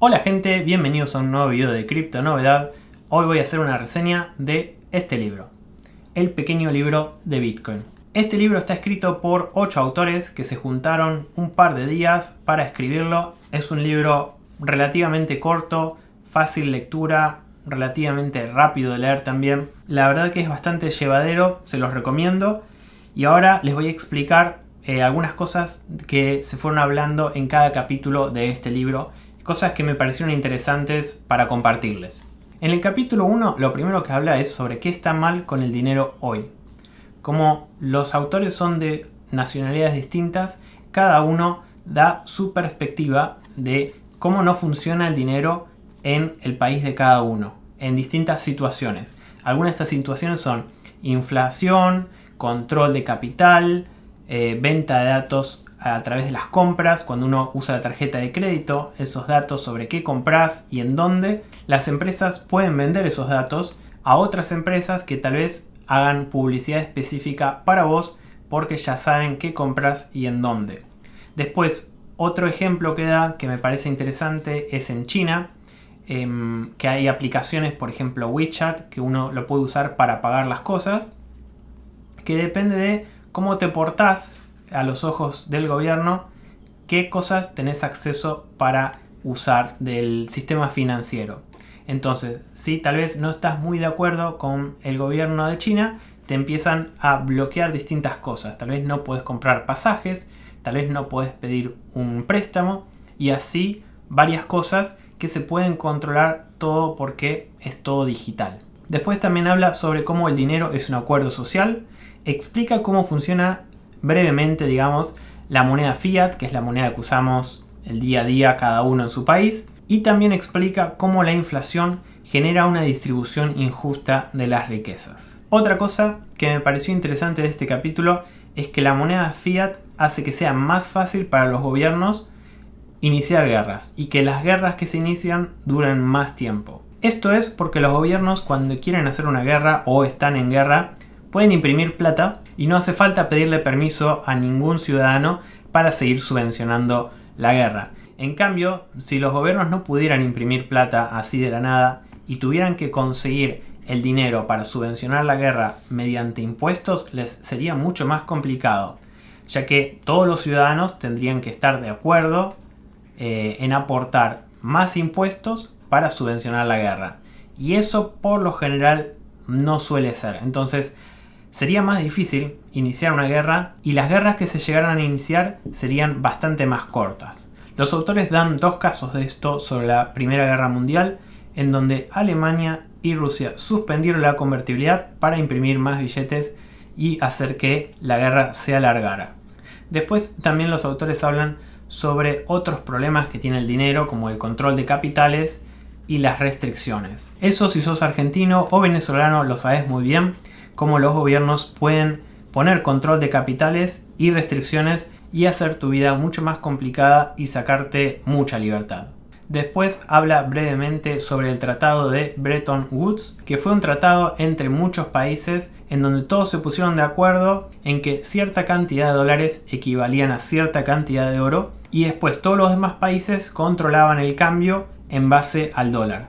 Hola gente, bienvenidos a un nuevo video de Cripto Novedad. Hoy voy a hacer una reseña de este libro, El pequeño libro de Bitcoin. Este libro está escrito por 8 autores que se juntaron un par de días para escribirlo. Es un libro relativamente corto, fácil lectura, relativamente rápido de leer también. La verdad que es bastante llevadero, se los recomiendo. Y ahora les voy a explicar algunas cosas que se fueron hablando en cada capítulo de este libro. Cosas que me parecieron interesantes para compartirles. En el capítulo 1 lo primero que habla es sobre qué está mal con el dinero hoy. Como los autores son de nacionalidades distintas, cada uno da su perspectiva de cómo no funciona el dinero en el país de cada uno, en distintas situaciones. Algunas de estas situaciones son inflación, control de capital, venta de datos a través de las compras, cuando uno usa la tarjeta de crédito, esos datos sobre qué compras y en dónde. Las empresas pueden vender esos datos a otras empresas que tal vez hagan publicidad específica para vos porque ya saben qué compras y en dónde. Después, otro ejemplo que da que me parece interesante es en China, que hay aplicaciones, por ejemplo WeChat, que uno lo puede usar para pagar las cosas, que depende de cómo te portás a los ojos del gobierno, qué cosas tenés acceso para usar del sistema financiero. Entonces, si tal vez no estás muy de acuerdo con el gobierno de China, te empiezan a bloquear distintas cosas. Tal vez no puedes comprar pasajes, tal vez no puedes pedir un préstamo y así varias cosas que se pueden controlar todo porque es todo digital. Después también habla sobre cómo el dinero es un acuerdo social, explica cómo funciona brevemente, digamos, la moneda fiat, que es la moneda que usamos el día a día cada uno en su país, y también explica cómo la inflación genera una distribución injusta de las riquezas. Otra cosa que me pareció interesante de este capítulo es que la moneda fiat hace que sea más fácil para los gobiernos iniciar guerras y que las guerras que se inician duran más tiempo. Esto es porque los gobiernos, cuando quieren hacer una guerra o están en guerra, pueden imprimir plata y no hace falta pedirle permiso a ningún ciudadano para seguir subvencionando la guerra. En cambio, si los gobiernos no pudieran imprimir plata así de la nada y tuvieran que conseguir el dinero para subvencionar la guerra mediante impuestos, les sería mucho más complicado, ya que todos los ciudadanos tendrían que estar de acuerdo en aportar más impuestos para subvencionar la guerra. Y eso por lo general no suele ser. Entonces, sería más difícil iniciar una guerra y las guerras que se llegaran a iniciar serían bastante más cortas. Los autores dan dos casos de esto sobre la Primera Guerra Mundial, en donde Alemania y Rusia suspendieron la convertibilidad para imprimir más billetes y hacer que la guerra se alargara. Después también los autores hablan sobre otros problemas que tiene el dinero, como el control de capitales y las restricciones. Eso, si sos argentino o venezolano, lo sabes muy bien, cómo los gobiernos pueden poner control de capitales y restricciones y hacer tu vida mucho más complicada y sacarte mucha libertad. Después habla brevemente sobre el tratado de Bretton Woods, que fue un tratado entre muchos países en donde todos se pusieron de acuerdo en que cierta cantidad de dólares equivalían a cierta cantidad de oro y después todos los demás países controlaban el cambio en base al dólar.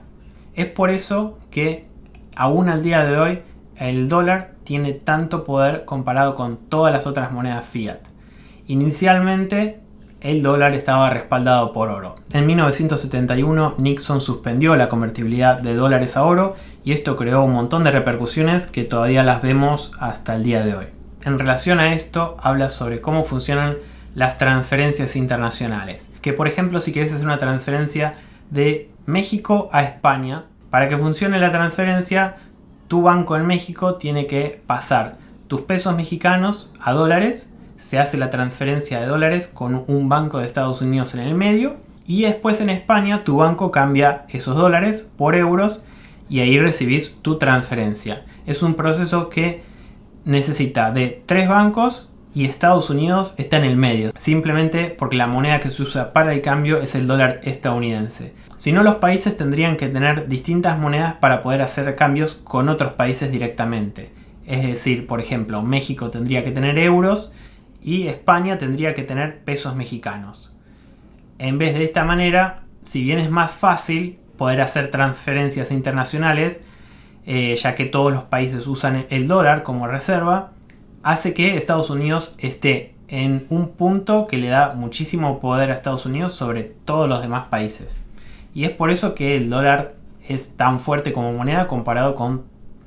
Es por eso que aún al día de hoy el dólar tiene tanto poder comparado con todas las otras monedas fiat. Inicialmente el dólar estaba respaldado por oro. En 1971 Nixon suspendió la convertibilidad de dólares a oro y esto creó un montón de repercusiones que todavía las vemos hasta el día de hoy. En relación a esto habla sobre cómo funcionan las transferencias internacionales. Que por ejemplo, si quieres hacer una transferencia de México a España, para que funcione la transferencia, tu banco en México tiene que pasar tus pesos mexicanos a dólares, se hace la transferencia de dólares con un banco de Estados Unidos en el medio y después en España tu banco cambia esos dólares por euros y ahí recibís tu transferencia. Es un proceso que necesita de 3 bancos y Estados Unidos está en el medio, simplemente porque la moneda que se usa para el cambio es el dólar estadounidense. Si no, los países tendrían que tener distintas monedas para poder hacer cambios con otros países directamente. Es decir, por ejemplo, México tendría que tener euros y España tendría que tener pesos mexicanos. En vez de esta manera, si bien es más fácil poder hacer transferencias internacionales, ya que todos los países usan el dólar como reserva, hace que Estados Unidos esté en un punto que le da muchísimo poder a Estados Unidos sobre todos los demás países. Y es por eso que el dólar es tan fuerte como moneda comparado con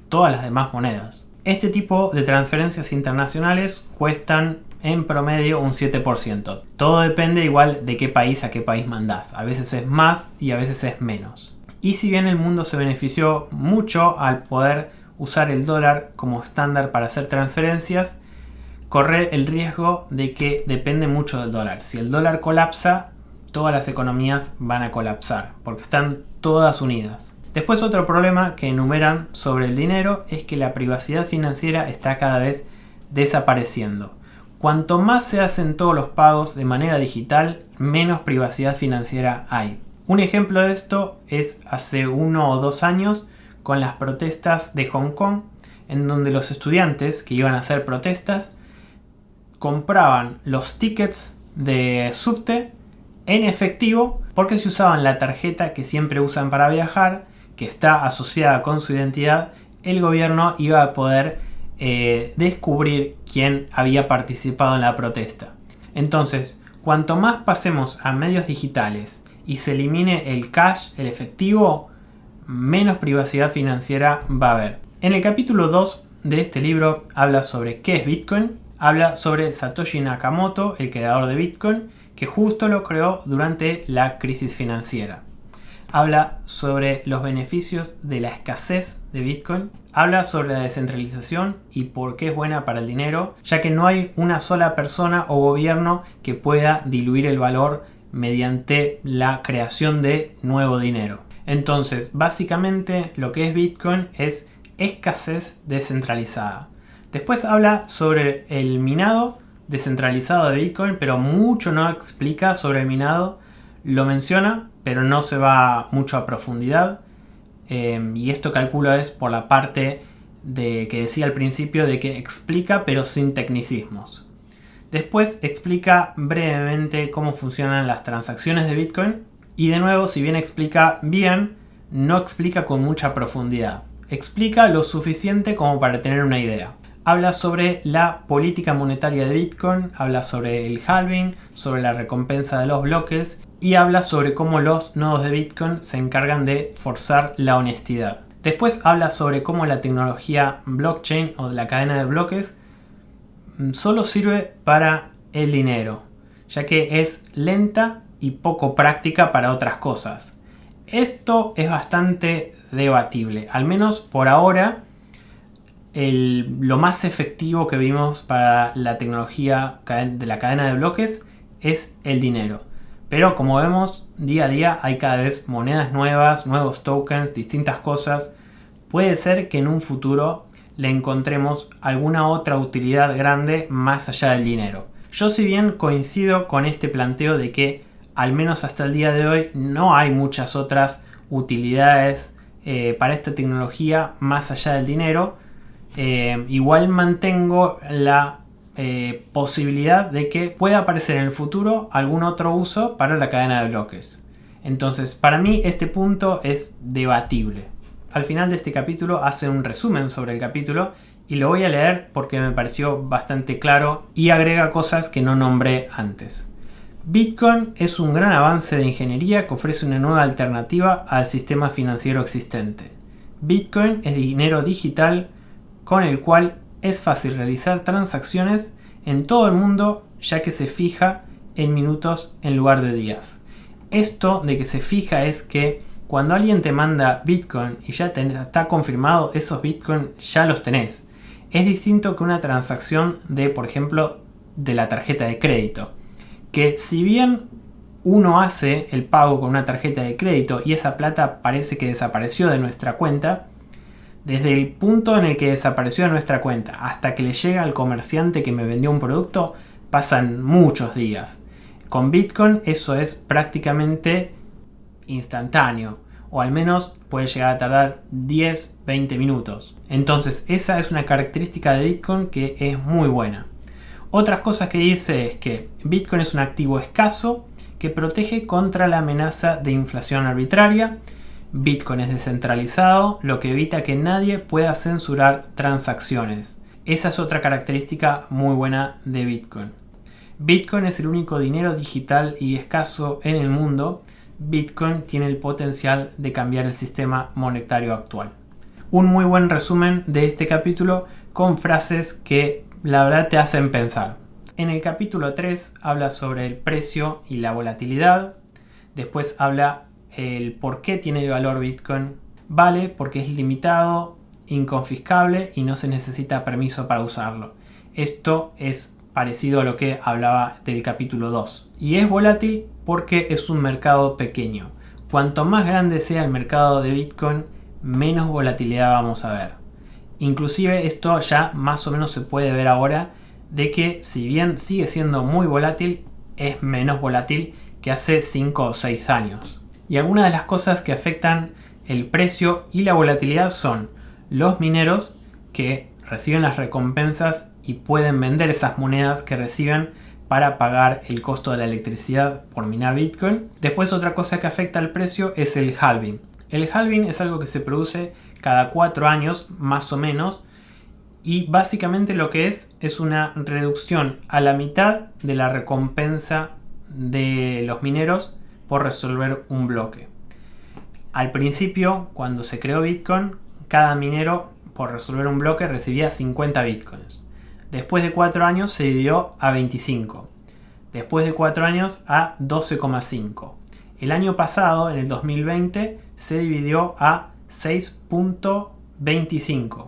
todas las demás monedas. Este tipo de transferencias internacionales cuestan en promedio un 7%. Todo depende igual de qué país a qué país mandás. A veces es más y a veces es menos. Y si bien el mundo se benefició mucho al poder usar el dólar como estándar para hacer transferencias, corre el riesgo de que depende mucho del dólar. Si el dólar colapsa, todas las economías van a colapsar, porque están todas unidas. Después, otro problema que enumeran sobre el dinero es que la privacidad financiera está cada vez desapareciendo. Cuanto más se hacen todos los pagos de manera digital, menos privacidad financiera hay. Un ejemplo de esto es hace 1 o 2 años con las protestas de Hong Kong, en donde los estudiantes que iban a hacer protestas compraban los tickets de subte en efectivo porque si usaban la tarjeta que siempre usan para viajar, que está asociada con su identidad, el gobierno iba a poder descubrir quién había participado en la protesta. Entonces, cuanto más pasemos a medios digitales y se elimine el cash, el efectivo, menos privacidad financiera va a haber. En el capítulo 2 de este libro habla sobre qué es Bitcoin, habla sobre Satoshi Nakamoto, el creador de Bitcoin, que justo lo creó durante la crisis financiera. Habla sobre los beneficios de la escasez de Bitcoin, habla sobre la descentralización y por qué es buena para el dinero, ya que no hay una sola persona o gobierno que pueda diluir el valor mediante la creación de nuevo dinero. Entonces, básicamente lo que es Bitcoin es escasez descentralizada. Después habla sobre el minado descentralizado de Bitcoin, pero mucho no explica sobre el minado. Lo menciona, pero no se va mucho a profundidad. Y esto calculo es por la parte que decía al principio de que explica, pero sin tecnicismos. Después explica brevemente cómo funcionan las transacciones de Bitcoin. Y de nuevo, si bien explica bien, no explica con mucha profundidad. Explica lo suficiente como para tener una idea. Habla sobre la política monetaria de Bitcoin, habla sobre el halving, sobre la recompensa de los bloques y habla sobre cómo los nodos de Bitcoin se encargan de forzar la honestidad. Después habla sobre cómo la tecnología blockchain o de la cadena de bloques solo sirve para el dinero, ya que es lenta y poco práctica para otras cosas. Esto es bastante debatible, al menos por ahora. Lo más efectivo que vimos para la tecnología de la cadena de bloques es el dinero. Pero como vemos, día a día hay cada vez monedas nuevas, nuevos tokens, distintas cosas. Puede ser que en un futuro le encontremos alguna otra utilidad grande más allá del dinero. Yo, si bien coincido con este planteo de que al menos hasta el día de hoy no hay muchas otras utilidades para esta tecnología más allá del dinero, igual mantengo la posibilidad de que pueda aparecer en el futuro algún otro uso para la cadena de bloques. Entonces, para mí este punto es debatible. Al final de este capítulo hace un resumen sobre el capítulo y lo voy a leer porque me pareció bastante claro y agrega cosas que no nombré antes. Bitcoin es un gran avance de ingeniería que ofrece una nueva alternativa al sistema financiero existente. Bitcoin es dinero digital con el cual es fácil realizar transacciones en todo el mundo, ya que se fija en minutos en lugar de días. Esto de que se fija es que cuando alguien te manda Bitcoin y ya está confirmado, esos Bitcoin ya los tenés. Es distinto que una transacción de, por ejemplo, de la tarjeta de crédito, que si bien uno hace el pago con una tarjeta de crédito y esa plata parece que desapareció de nuestra cuenta, desde el punto en el que desapareció de nuestra cuenta hasta que le llega al comerciante que me vendió un producto, pasan muchos días. Con Bitcoin eso es prácticamente instantáneo, o al menos puede llegar a tardar 10-20 minutos. Entonces esa es una característica de Bitcoin que es muy buena. Otras cosas que dice es que Bitcoin es un activo escaso, que que protege contra la amenaza de inflación arbitraria. Bitcoin es descentralizado, lo que evita que nadie pueda censurar transacciones. Esa es otra característica muy buena de Bitcoin. Bitcoin es el único dinero digital y escaso en el mundo. Bitcoin tiene el potencial de cambiar el sistema monetario actual. Un muy buen resumen de este capítulo con frases que la verdad te hacen pensar. En el capítulo 3 habla sobre el precio y la volatilidad. Después habla el por qué tiene valor Bitcoin. Vale porque es limitado, inconfiscable y no se necesita permiso para usarlo. Esto es parecido a lo que hablaba del capítulo 2. Y es volátil porque es un mercado pequeño. Cuanto más grande sea el mercado de Bitcoin, menos volatilidad vamos a ver. Inclusive esto ya más o menos se puede ver ahora, de que si bien sigue siendo muy volátil, es menos volátil que hace 5 o 6 años. Y algunas de las cosas que afectan el precio y la volatilidad son los mineros, que reciben las recompensas y pueden vender esas monedas que reciben para pagar el costo de la electricidad por minar Bitcoin. Después otra cosa que afecta al precio es el halving. El halving es algo que se produce cada 4 años más o menos, y básicamente lo que es una reducción a la mitad de la recompensa de los mineros por resolver un bloque. Al principio, cuando se creó Bitcoin, cada minero por resolver un bloque recibía 50 Bitcoins. Después de 4 años se dividió a 25. Después de 4 años a 12,5. El año pasado, en el 2020, se dividió a 6.25.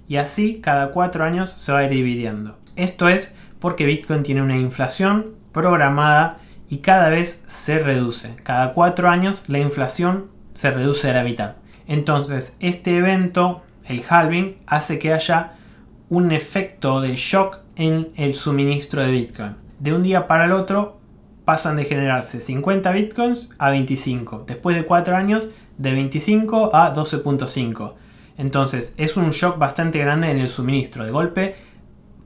Y así cada 4 años se va a ir dividiendo. Esto es porque Bitcoin tiene una inflación programada y cada vez se reduce. Cada 4 años la inflación se reduce a la mitad. Entonces este evento, el halving, hace que haya un efecto de shock en el suministro de Bitcoin. De un día para el otro pasan de generarse 50 Bitcoins a 25. Después de 4 años de 25 a 12.5. Entonces es un shock bastante grande en el suministro. De golpe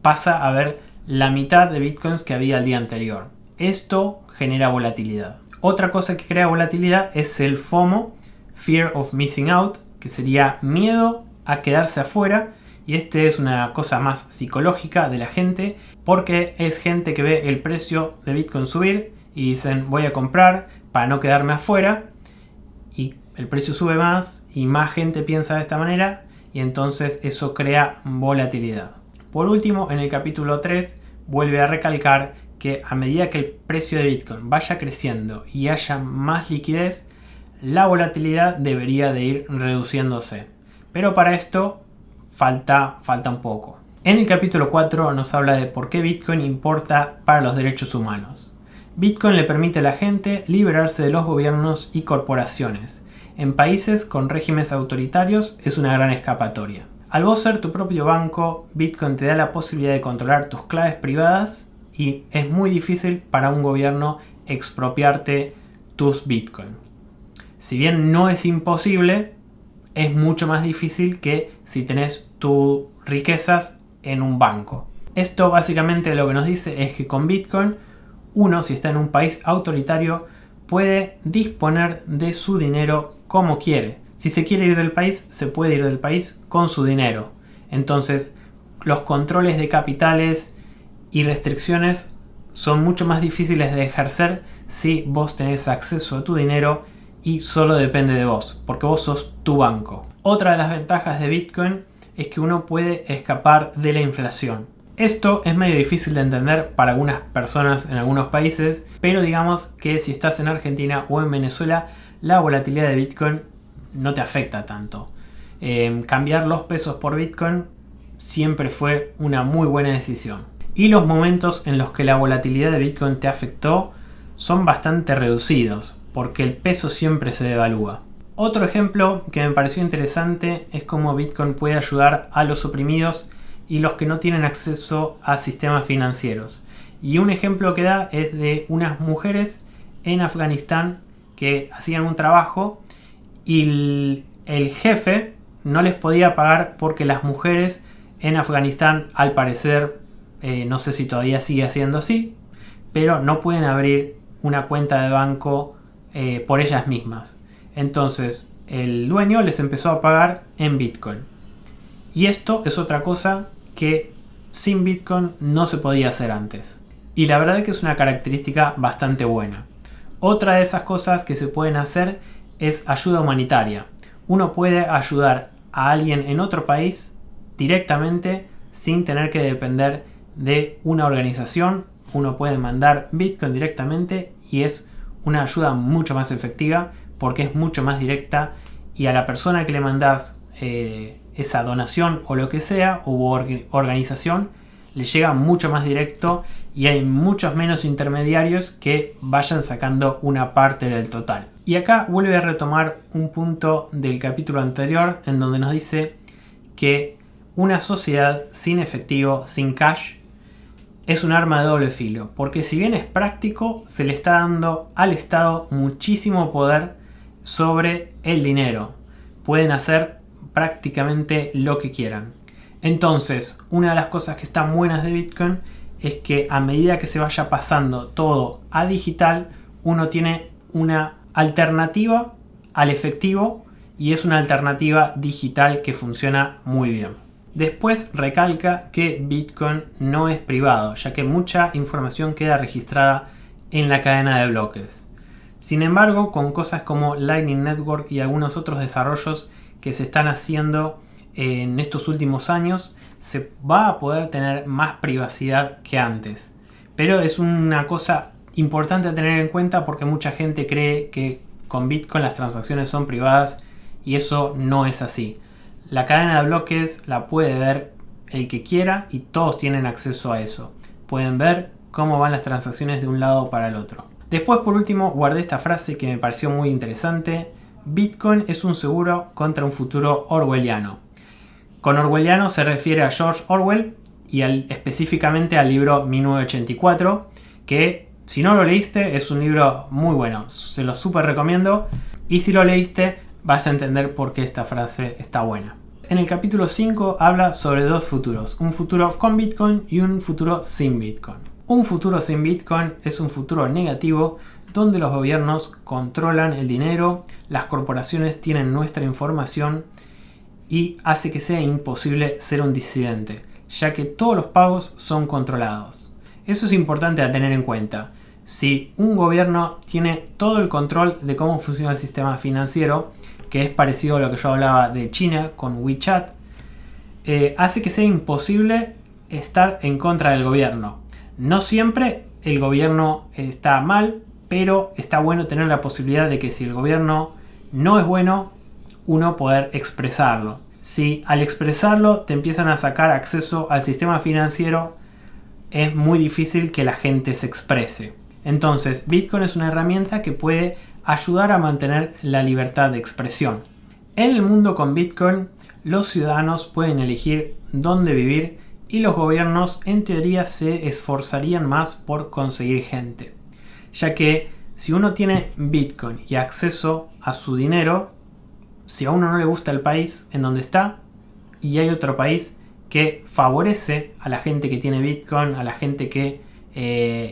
pasa a haber la mitad de Bitcoins que había el día anterior. Esto genera volatilidad. Otra cosa que crea volatilidad es el FOMO, Fear of Missing Out, que sería miedo a quedarse afuera. Y este es una cosa más psicológica de la gente, porque es gente que ve el precio de Bitcoin subir y dicen voy a comprar para no quedarme afuera. Y el precio sube más y más gente piensa de esta manera y entonces eso crea volatilidad. Por último, en el capítulo 3 vuelve a recalcar que a medida que el precio de Bitcoin vaya creciendo y haya más liquidez, la volatilidad debería de ir reduciéndose. Pero para esto falta un poco. En el capítulo 4 nos habla de por qué Bitcoin importa para los derechos humanos. Bitcoin le permite a la gente liberarse de los gobiernos y corporaciones. En países con regímenes autoritarios es una gran escapatoria. Al vos ser tu propio banco, Bitcoin te da la posibilidad de controlar tus claves privadas y es muy difícil para un gobierno expropiarte tus Bitcoin. Si bien no es imposible, es mucho más difícil que si tenés tus riquezas en un banco. Esto básicamente lo que nos dice es que con Bitcoin, uno, si está en un país autoritario, puede disponer de su dinero como quiere. Si se quiere ir del país, se puede ir del país con su dinero. Entonces, los controles de capitales y restricciones son mucho más difíciles de ejercer si vos tenés acceso a tu dinero y solo depende de vos, porque vos sos tu banco. Otra de las ventajas de Bitcoin es que uno puede escapar de la inflación. Esto es medio difícil de entender para algunas personas en algunos países, pero digamos que si estás en Argentina o en Venezuela, la volatilidad de Bitcoin no te afecta tanto. Cambiar los pesos por Bitcoin siempre fue una muy buena decisión. Y los momentos en los que la volatilidad de Bitcoin te afectó son bastante reducidos, porque el peso siempre se devalúa. Otro ejemplo que me pareció interesante es cómo Bitcoin puede ayudar a los oprimidos y los que no tienen acceso a sistemas financieros. Y un ejemplo que da es de unas mujeres en Afganistán que hacían un trabajo y el jefe no les podía pagar porque las mujeres en Afganistán, al parecer, no sé si todavía sigue siendo así, pero no pueden abrir una cuenta de banco por ellas mismas. Entonces el dueño les empezó a pagar en Bitcoin. Y esto es otra cosa que sin Bitcoin no se podía hacer antes. Y la verdad es que es una característica bastante buena. Otra de esas cosas que se pueden hacer es ayuda humanitaria. Uno puede ayudar a alguien en otro país directamente sin tener que depender de una organización. Uno puede mandar Bitcoin directamente y es una ayuda mucho más efectiva porque es mucho más directa y a la persona que le mandas esa donación o lo que sea u organización le llega mucho más directo y hay muchos menos intermediarios que vayan sacando una parte del total. Y acá vuelve a retomar un punto del capítulo anterior en donde nos dice que una sociedad sin efectivo, sin cash, es un arma de doble filo, porque si bien es práctico, se le está dando al Estado muchísimo poder sobre el dinero. Pueden hacer prácticamente lo que quieran. Entonces, una de las cosas que están buenas de Bitcoin es que a medida que se vaya pasando todo a digital, uno tiene una alternativa al efectivo y es una alternativa digital que funciona muy bien. Después recalca que Bitcoin no es privado, ya que mucha información queda registrada en la cadena de bloques. Sin embargo, con cosas como Lightning Network y algunos otros desarrollos que se están haciendo en estos últimos años, se va a poder tener más privacidad que antes. Pero es una cosa importante a tener en cuenta porque mucha gente cree que con Bitcoin las transacciones son privadas y eso no es así. La cadena de bloques la puede ver el que quiera y todos tienen acceso a eso. Pueden ver cómo van las transacciones de un lado para el otro. Después, por último, guardé esta frase que me pareció muy interesante. Bitcoin es un seguro contra un futuro orwelliano. Con orwelliano se refiere a George Orwell y específicamente al libro 1984, que si no lo leíste es un libro muy bueno, se lo súper recomiendo, y si lo leíste vas a entender por qué esta frase está buena. En el capítulo 5 habla sobre dos futuros, un futuro con Bitcoin y un futuro sin Bitcoin. Un futuro sin Bitcoin es un futuro negativo donde los gobiernos controlan el dinero, las corporaciones tienen nuestra información y hace que sea imposible ser un disidente, ya que todos los pagos son controlados. Eso es importante a tener en cuenta. Si un gobierno tiene todo el control de cómo funciona el sistema financiero, que es parecido a lo que yo hablaba de China con WeChat, hace que sea imposible estar en contra del gobierno. No siempre el gobierno está mal, pero está bueno tener la posibilidad de que si el gobierno no es bueno, uno poder expresarlo. Si al expresarlo te empiezan a sacar acceso al sistema financiero, es muy difícil que la gente se exprese. Entonces, Bitcoin es una herramienta que puede ayudar a mantener la libertad de expresión. En el mundo con Bitcoin, los ciudadanos pueden elegir dónde vivir y los gobiernos en teoría se esforzarían más por conseguir gente. Ya que si uno tiene Bitcoin y acceso a su dinero, si a uno no le gusta el país en donde está y hay otro país que favorece a la gente que tiene Bitcoin, a la gente que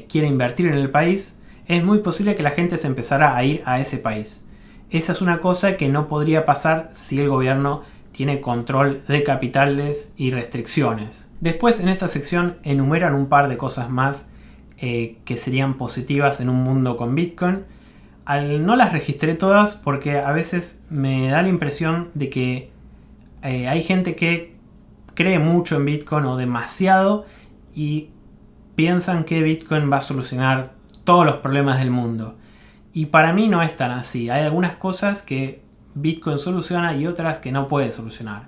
quiere invertir en el país, es muy posible que la gente se empezara a ir a ese país. Esa es una cosa que no podría pasar si el gobierno tiene control de capitales y restricciones. Después en esta sección enumeran un par de cosas más que serían positivas en un mundo con Bitcoin. No las registré todas porque a veces me da la impresión de que hay gente que cree mucho en Bitcoin o demasiado y piensan que Bitcoin va a solucionar todos los problemas del mundo. Y para mí no es tan así. Hay algunas cosas que Bitcoin soluciona y otras que no puede solucionar.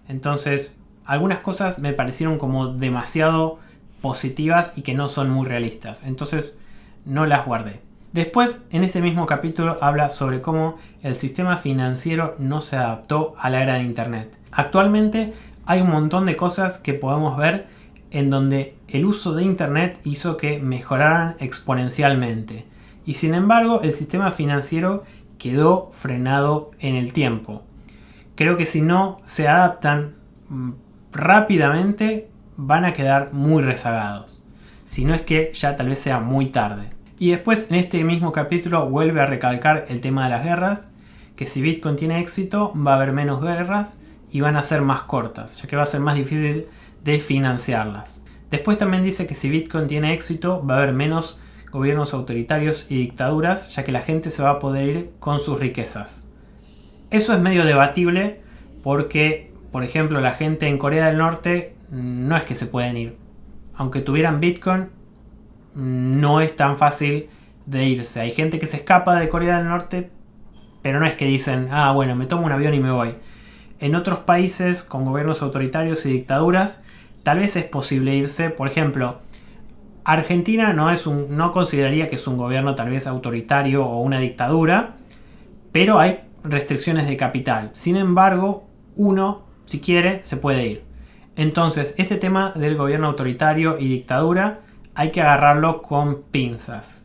Entonces, algunas cosas me parecieron como demasiado positivas y que no son muy realistas. Entonces, no las guardé. Después, en este mismo capítulo, habla sobre cómo el sistema financiero no se adaptó a la era de Internet. Actualmente hay un montón de cosas que podemos ver en donde el uso de Internet hizo que mejoraran exponencialmente. Y sin embargo, el sistema financiero quedó frenado en el tiempo. Creo que si no se adaptan rápidamente, van a quedar muy rezagados. Si no es que ya tal vez sea muy tarde. Y después en este mismo capítulo vuelve a recalcar el tema de las guerras, que si Bitcoin tiene éxito va a haber menos guerras y van a ser más cortas, ya que va a ser más difícil de financiarlas. Después también dice que si Bitcoin tiene éxito va a haber menos gobiernos autoritarios y dictaduras, ya que la gente se va a poder ir con sus riquezas. Eso es medio debatible porque, por ejemplo, la gente en Corea del Norte no es que se pueden ir. Aunque tuvieran Bitcoin, no es tan fácil de irse. Hay gente que se escapa de Corea del Norte, pero no es que dicen, bueno, me tomo un avión y me voy. En otros países con gobiernos autoritarios y dictaduras, tal vez es posible irse. Por ejemplo, Argentina no consideraría que es un gobierno tal vez autoritario o una dictadura, pero hay restricciones de capital. Sin embargo, uno, si quiere, se puede ir. Entonces, este tema del gobierno autoritario y dictadura hay que agarrarlo con pinzas.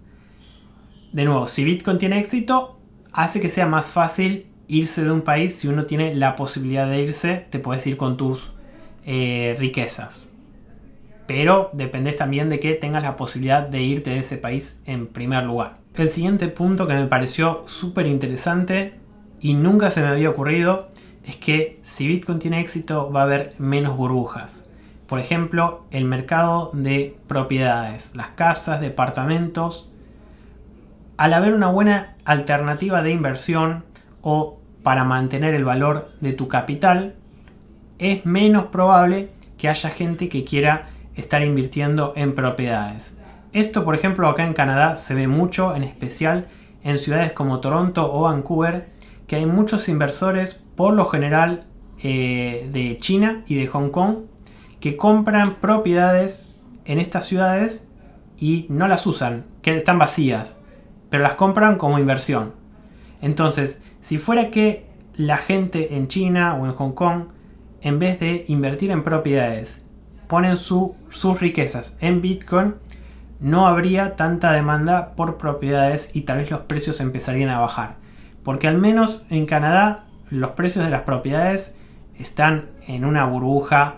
De nuevo, si Bitcoin tiene éxito, hace que sea más fácil irse de un país. Si uno tiene la posibilidad de irse, te puedes ir con tus riquezas. Pero dependes también de que tengas la posibilidad de irte de ese país en primer lugar. El siguiente punto que me pareció súper interesante y nunca se me había ocurrido es que si Bitcoin tiene éxito va a haber menos burbujas. Por ejemplo, el mercado de propiedades, las casas, departamentos. Al haber una buena alternativa de inversión o para mantener el valor de tu capital, es menos probable que haya gente que quiera estar invirtiendo en propiedades. Esto, por ejemplo, acá en Canadá se ve mucho, en especial en ciudades como Toronto o Vancouver, que hay muchos inversores, por lo general de China y de Hong Kong, que compran propiedades en estas ciudades y no las usan, que están vacías, pero las compran como inversión. Entonces, si fuera que la gente en China o en Hong Kong, en vez de invertir en propiedades, ponen sus riquezas en Bitcoin, no habría tanta demanda por propiedades y tal vez los precios empezarían a bajar. Porque al menos en Canadá los precios de las propiedades están en una burbuja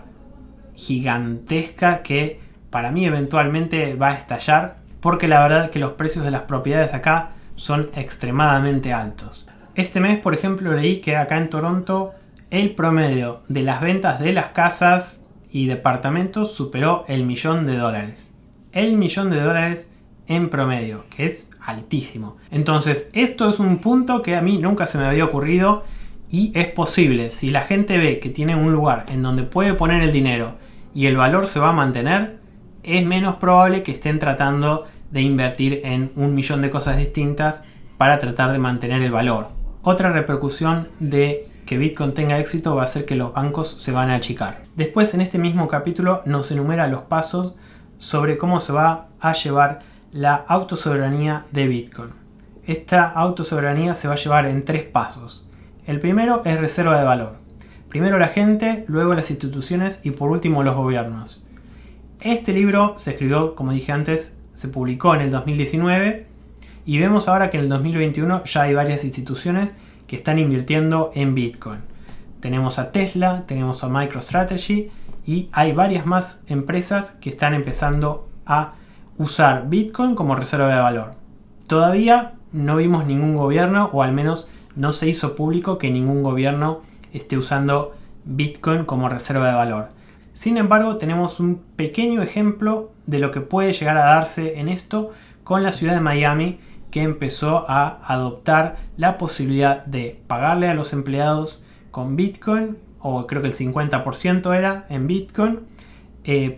gigantesca que para mí eventualmente va a estallar, porque la verdad que los precios de las propiedades acá son extremadamente altos. Este mes, por ejemplo, leí que acá en Toronto el promedio de las ventas de las casas y departamentos superó el $1.000.000. El $1.000.000 en promedio, que es altísimo. Entonces, esto es un punto que a mí nunca se me había ocurrido y es posible. Si la gente ve que tiene un lugar en donde puede poner el dinero y el valor se va a mantener, es menos probable que estén tratando de invertir en 1.000.000 de cosas distintas para tratar de mantener el valor. Otra repercusión de que Bitcoin tenga éxito va a ser que los bancos se van a achicar. Después, en este mismo capítulo nos enumera los pasos sobre cómo se va a llevar la autosoberanía de Bitcoin. Esta autosoberanía se va a llevar en 3 pasos. El primero es reserva de valor. Primero la gente, luego las instituciones y por último los gobiernos. Este libro se escribió, como dije antes, se publicó en el 2019 y vemos ahora que en el 2021 ya hay varias instituciones que están invirtiendo en Bitcoin. Tenemos a Tesla, tenemos a MicroStrategy y hay varias más empresas que están empezando a usar Bitcoin como reserva de valor. Todavía no vimos ningún gobierno, o al menos no se hizo público que ningún gobierno esté usando Bitcoin como reserva de valor. Sin embargo, tenemos un pequeño ejemplo de lo que puede llegar a darse en esto con la ciudad de Miami, que empezó a adoptar la posibilidad de pagarle a los empleados con Bitcoin, o creo que el 50% era en Bitcoin,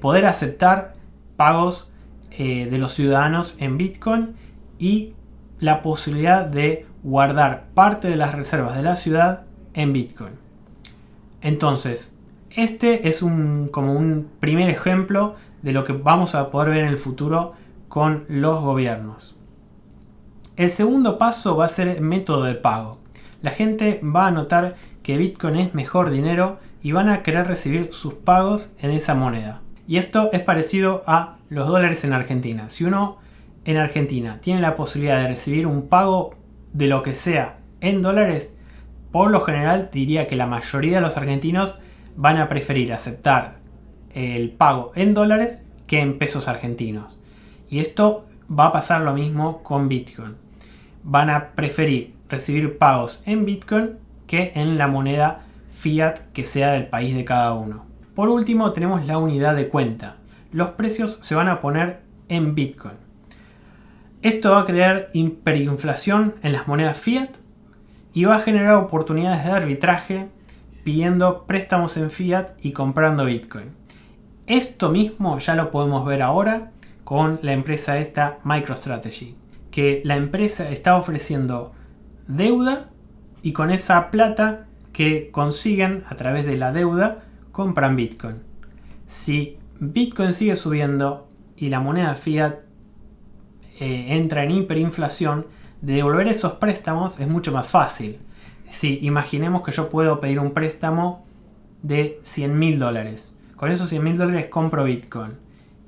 poder aceptar pagos de los ciudadanos en Bitcoin y la posibilidad de guardar parte de las reservas de la ciudad en Bitcoin. Entonces, este es como un primer ejemplo de lo que vamos a poder ver en el futuro con los gobiernos. El segundo paso va a ser el método de pago. La gente va a notar que Bitcoin es mejor dinero y van a querer recibir sus pagos en esa moneda. Y esto es parecido a los dólares en Argentina. Si uno en Argentina tiene la posibilidad de recibir un pago de lo que sea en dólares, por lo general diría que la mayoría de los argentinos van a preferir aceptar el pago en dólares que en pesos argentinos. Y esto va a pasar lo mismo con Bitcoin. Van a preferir recibir pagos en Bitcoin que en la moneda fiat que sea del país de cada uno. Por último, tenemos la unidad de cuenta. Los precios se van a poner en Bitcoin. Esto va a crear hiperinflación en las monedas fiat y va a generar oportunidades de arbitraje pidiendo préstamos en fiat y comprando Bitcoin. Esto mismo ya lo podemos ver ahora con la empresa esta MicroStrategy, que la empresa está ofreciendo deuda y con esa plata que consiguen a través de la deuda compran Bitcoin. Si Bitcoin sigue subiendo y la moneda fiat entra en hiperinflación, de devolver esos préstamos es mucho más fácil. Si imaginemos que yo puedo pedir un préstamo de $100.000. Con esos $100.000 compro Bitcoin.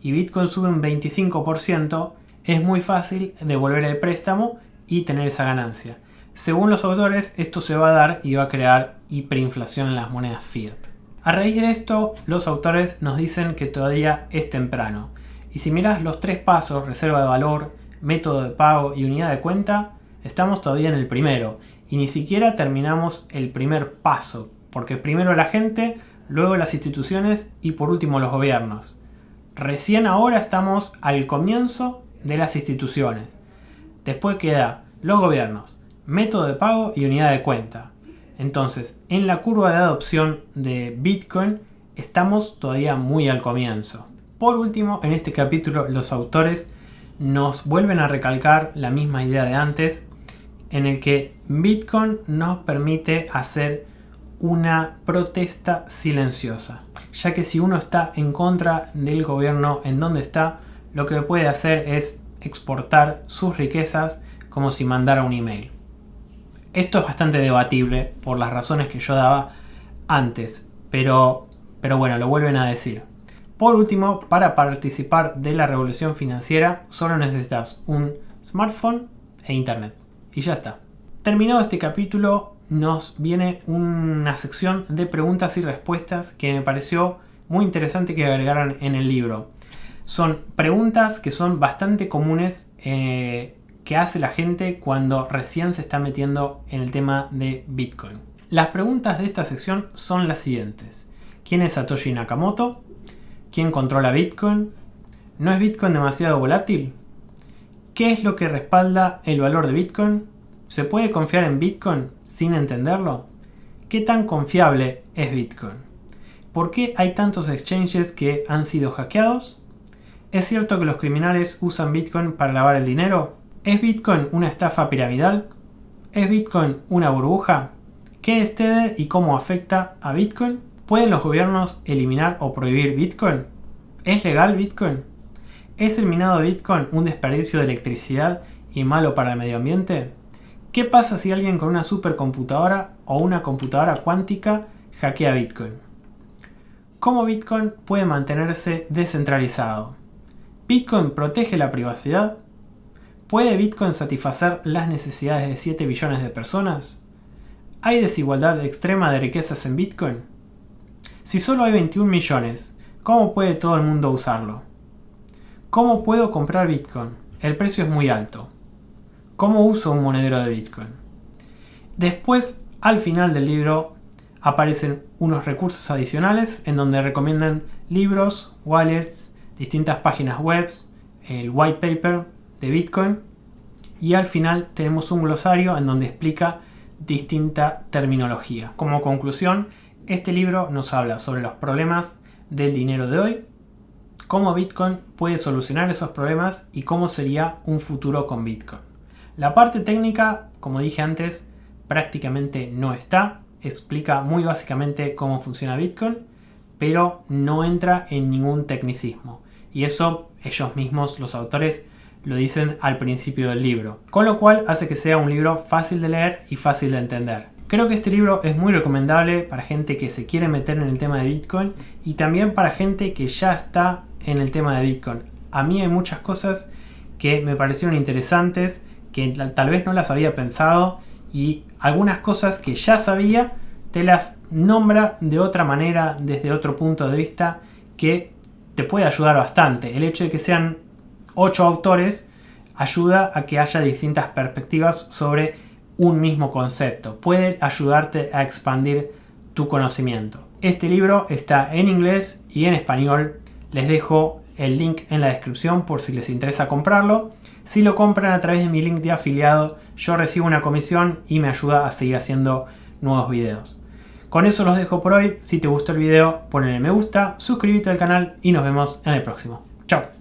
Y Bitcoin sube un 25%, es muy fácil devolver el préstamo y tener esa ganancia. Según los autores, esto se va a dar y va a crear hiperinflación en las monedas fiat. A raíz de esto, los autores nos dicen que todavía es temprano. Y si miras los 3 pasos, reserva de valor, método de pago y unidad de cuenta, estamos todavía en el primero. Y ni siquiera terminamos el primer paso, porque primero la gente, luego las instituciones y por último los gobiernos. Recién ahora estamos al comienzo de las instituciones. Después queda los gobiernos, método de pago y unidad de cuenta. Entonces, en la curva de adopción de Bitcoin estamos todavía muy al comienzo. Por último, en este capítulo los autores nos vuelven a recalcar la misma idea de antes, en el que Bitcoin nos permite hacer una protesta silenciosa, ya que si uno está en contra del gobierno en donde está, lo que puede hacer es exportar sus riquezas como si mandara un email. Esto es bastante debatible por las razones que yo daba antes, pero bueno, lo vuelven a decir. Por último, para participar de la revolución financiera solo necesitas un smartphone e internet. Y ya está. Terminado este capítulo, nos viene una sección de preguntas y respuestas que me pareció muy interesante que agregaran en el libro. Son preguntas que son bastante comunes que hace la gente cuando recién se está metiendo en el tema de Bitcoin. Las preguntas de esta sección son las siguientes. ¿Quién es Satoshi Nakamoto? ¿Quién controla Bitcoin? ¿No es Bitcoin demasiado volátil? ¿Qué es lo que respalda el valor de Bitcoin? ¿Se puede confiar en Bitcoin sin entenderlo? ¿Qué tan confiable es Bitcoin? ¿Por qué hay tantos exchanges que han sido hackeados? ¿Es cierto que los criminales usan Bitcoin para lavar el dinero? ¿Es Bitcoin una estafa piramidal? ¿Es Bitcoin una burbuja? ¿Qué es Tether y cómo afecta a Bitcoin? ¿Pueden los gobiernos eliminar o prohibir Bitcoin? ¿Es legal Bitcoin? ¿Es el minado de Bitcoin un desperdicio de electricidad y malo para el medio ambiente? ¿Qué pasa si alguien con una supercomputadora o una computadora cuántica hackea Bitcoin? ¿Cómo Bitcoin puede mantenerse descentralizado? ¿Bitcoin protege la privacidad? ¿Puede Bitcoin satisfacer las necesidades de 7 billones de personas? ¿Hay desigualdad extrema de riquezas en Bitcoin? Si solo hay 21 millones, ¿cómo puede todo el mundo usarlo? ¿Cómo puedo comprar Bitcoin? El precio es muy alto. ¿Cómo uso un monedero de Bitcoin? Después, al final del libro, aparecen unos recursos adicionales en donde recomiendan libros, wallets, distintas páginas web, el white paper de Bitcoin y al final tenemos un glosario en donde explica distinta terminología. Como conclusión, este libro nos habla sobre los problemas del dinero de hoy, cómo Bitcoin puede solucionar esos problemas y cómo sería un futuro con Bitcoin. La parte técnica, como dije antes, prácticamente no está. Explica muy básicamente cómo funciona Bitcoin, pero no entra en ningún tecnicismo. Y eso ellos mismos, los autores, lo dicen al principio del libro. Con lo cual hace que sea un libro fácil de leer y fácil de entender. Creo que este libro es muy recomendable para gente que se quiere meter en el tema de Bitcoin y también para gente que ya está en el tema de Bitcoin. A mí hay muchas cosas que me parecieron interesantes, que tal vez no las había pensado y algunas cosas que ya sabía te las nombra de otra manera, desde otro punto de vista, que te puede ayudar bastante. El hecho de que sean 8 autores ayuda a que haya distintas perspectivas sobre un mismo concepto. Puede ayudarte a expandir tu conocimiento. Este libro está en inglés y en español. Les dejo el link en la descripción por si les interesa comprarlo. Si lo compran a través de mi link de afiliado, yo recibo una comisión y me ayuda a seguir haciendo nuevos videos. Con eso los dejo por hoy. Si te gustó el video, ponle me gusta, suscríbete al canal y nos vemos en el próximo. Chao.